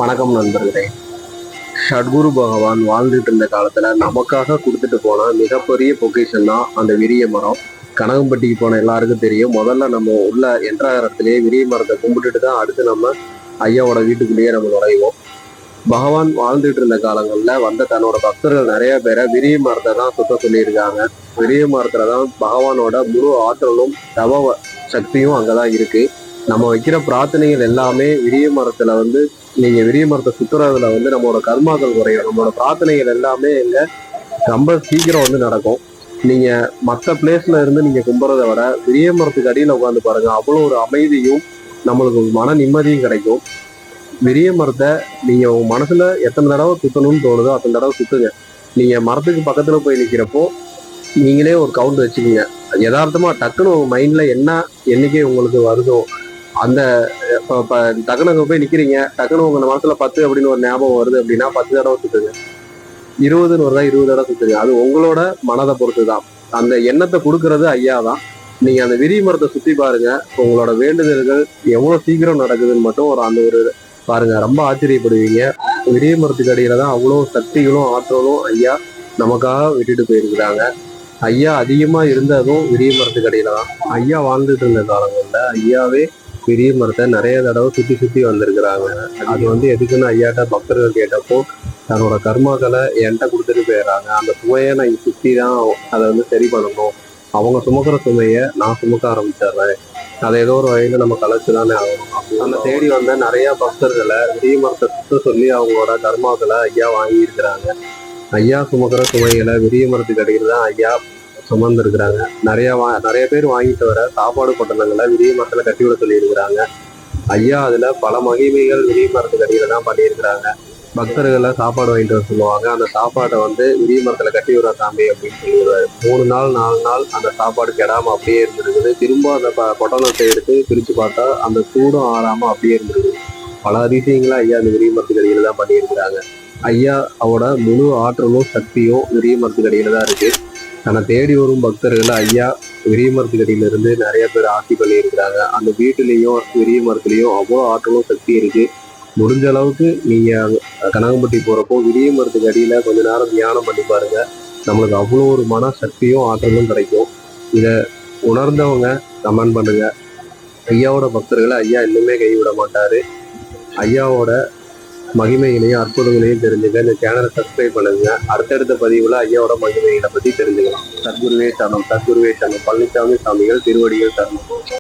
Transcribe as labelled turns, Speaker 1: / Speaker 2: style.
Speaker 1: வணக்கம் நண்பர்களே. சத்குரு பகவான் வாழ்ந்துட்டு இருந்த காலத்துல நமக்காக கொடுத்துட்டு போன மிகப்பெரிய பொக்கிஷன் தான் அந்த விரிய மரம். கனகம்பட்டிக்கு போன எல்லாருக்கும் தெரியும். முதல்ல நம்ம உள்ள என்ட்ராகிறதுலேயே விரிய மரத்தை கும்பிட்டுட்டு தான் அடுத்து நம்ம ஐயாவோட வீட்டுக்குள்ளேயே நம்ம நுழைவோம். பகவான் வாழ்ந்துட்டு இருந்த காலங்கள்ல வந்த தன்னோட பக்தர்கள் நிறைய பேரை விரிய மரத்தை தான் சுத்த சொல்லியிருக்காங்க. விரிய மரத்துல தான் பகவானோட முழு ஆற்றலும் தவ சக்தியும் அங்கதான் இருக்கு. நம்ம வைக்கிற பிரார்த்தனைகள் எல்லாமே விரிய மரத்துல நீங்க விரிய மரத்தை சுத்துறதுல நம்மளோட கர்மாக்கள் குறையும். நம்மளோட பிரார்த்தனைகள் எல்லாமே ரொம்ப சீக்கிரம் நடக்கும். நீங்க மற்ற பிளேஸ்ல இருந்து நீங்க கும்புறதை விட விரிய மரத்துக்கு அடியில உட்காந்து பாருங்க, அவ்வளோ ஒரு அமைதியும் நம்மளுக்கு மன நிம்மதியும் கிடைக்கும். விரிய மரத்தை நீங்க உங்க மனசுல எத்தனை தடவை சுத்தணும்னு தோணுதோ அத்தனை தடவை சுத்துங்க. நீங்க மரத்துக்கு பக்கத்துல போய் நிக்கிறப்போ நீங்களே ஒரு கவுண்ட் வச்சுக்கீங்க. யதார்த்தமா டக்குன்னு உங்க மைண்ட்ல என்ன எண்ணிக்கை உங்களுக்கு வருதோ அந்த டக்குனு போய் நிக்கிறீங்க, டக்குனு உங்க மனசுல 10 அப்படின்னு ஒரு ஞாபகம் வருது அப்படின்னா 10 தடவை சுத்துங்க. 20ன்னு வருதா 20 தடவை சுத்துங்க. அது உங்களோட மனதை பொறுத்து தான். அந்த எண்ணத்தை கொடுக்கறது ஐயா தான். நீங்க அந்த விரிய மரத்தை சுத்தி பாருங்க, உங்களோட வேண்டுதல்கள் எவ்வளவு சீக்கிரம் நடக்குதுன்னு மட்டும் ஒரு பாருங்க, ரொம்ப ஆச்சரியப்படுவீங்க. விரிய மரத்துக்கு அடியில தான் அவ்வளோ சக்திகளும் ஆற்றலும் ஐயா நமக்காக விட்டுட்டு போயிருக்கிறாங்க. ஐயா அதிகமா இருந்ததும் விரிய மரத்துக்கு அடியில தான். ஐயா வாழ்ந்துட்டு இருந்த காலங்கள்ல ஐயாவே பெரிய மரத்தை நிறைய தடவை சுத்தி சுத்தி வந்திருக்கிறாங்க. அது எதுக்குன்னு ஐயாட்ட பக்தர்கள் கேட்டப்போ தன்னோட கர்மாக்களை என்கிட்ட கொடுத்துட்டு போயிடுறாங்க. அந்த சுமையை நான் சுத்தி தான் அதை சரி பண்ணணும். அவங்க சுமக்கிற சுமையை நான் சுமக்க ஆரம்பிச்சிடுறேன். அதை ஏதோ ஒரு வகையில நம்ம கலைச்சுதானே ஆகணும். அந்த தேடி வந்த நிறைய பக்தர்களை விரிய மரத்தை சுத்த சொல்லி அவங்களோட கர்மாக்களை ஐயா வாங்கி இருக்கிறாங்க. ஐயா சுமக்கிற சுமைகளை விரிய மரத்துக்கு அடியில் தான் ஐயா சுமந்துருக்குறாங்க. நிறைய பேர் வாங்கிட்டு வர சாப்பாடு பொட்டணங்களை விரிய மரத்துல கட்டி விட சொல்லி இருக்கிறாங்க. ஐயா அதுல பல மகிமைகள் விரிய மரத்துக்கு அடியில தான் பண்ணியிருக்கிறாங்க. பக்தர்களை சாப்பாடு வாங்கிட்டு வர சொல்லுவாங்க. அந்த சாப்பாட்டை விரிய மரத்துல கட்டி விட சாமி அப்படின்னு சொல்லிடுவாரு. 3 நாள் 4 நாள் அந்த சாப்பாடு கெடாம அப்படியே இருந்திருக்குது. திரும்ப அந்த பொட்டணத்தை எடுத்து பிரிச்சு பார்த்தா அந்த சூடும் ஆறாம அப்படியே இருந்திருக்குது. பல அதிசயங்களை ஐயா அந்த விரிய மரத்துக்கு அடியில தான் பண்ணியிருக்கிறாங்க. ஐயா அவரோட முழு ஆற்றலும் சக்தியும் விரிய மரத்துக்கு அடியில தான் இருக்கு. தன்னை தேடி வரும் பக்தர்கள் ஐயா விரிய மரத்துக்கடியில இருந்து நிறைய பேர் ஆட்சி பண்ணியிருக்கிறாங்க. அந்த வீட்டுலேயும் விரிய மரத்துலேயும் அவ்வளோ ஆற்றலும் சக்தி இருக்கு. முடிஞ்ச அளவுக்கு நீங்க கனகம்பட்டி போறப்போ விரிய மரத்துக்கு அடியில கொஞ்ச நேரம் தியானம் பண்ணி பாருங்க. நம்மளுக்கு அவ்வளோ ஒரு மன சக்தியும் ஆற்றலும் கிடைக்கும். இதை உணர்ந்தவங்க கமெண்ட் பண்ணுங்க. ஐயாவோட பக்தர்களை ஐயா இன்னுமே கைவிட மாட்டாரு. ஐயாவோட மகிமைகளையும் அற்புதங்களையும் தெரிஞ்சுக்க இந்த சேனலை சப்ஸ்கிரைப் பண்ணுங்க. அடுத்தடுத்த பதிவுல ஐயாவோட மகிமைகளை பத்தி தெரிஞ்சுக்கலாம். சத்குருவே சரணம், சத்குருவே சரணம். பழனிசாமி சாமிகள் திருவடிகள் சரணம்.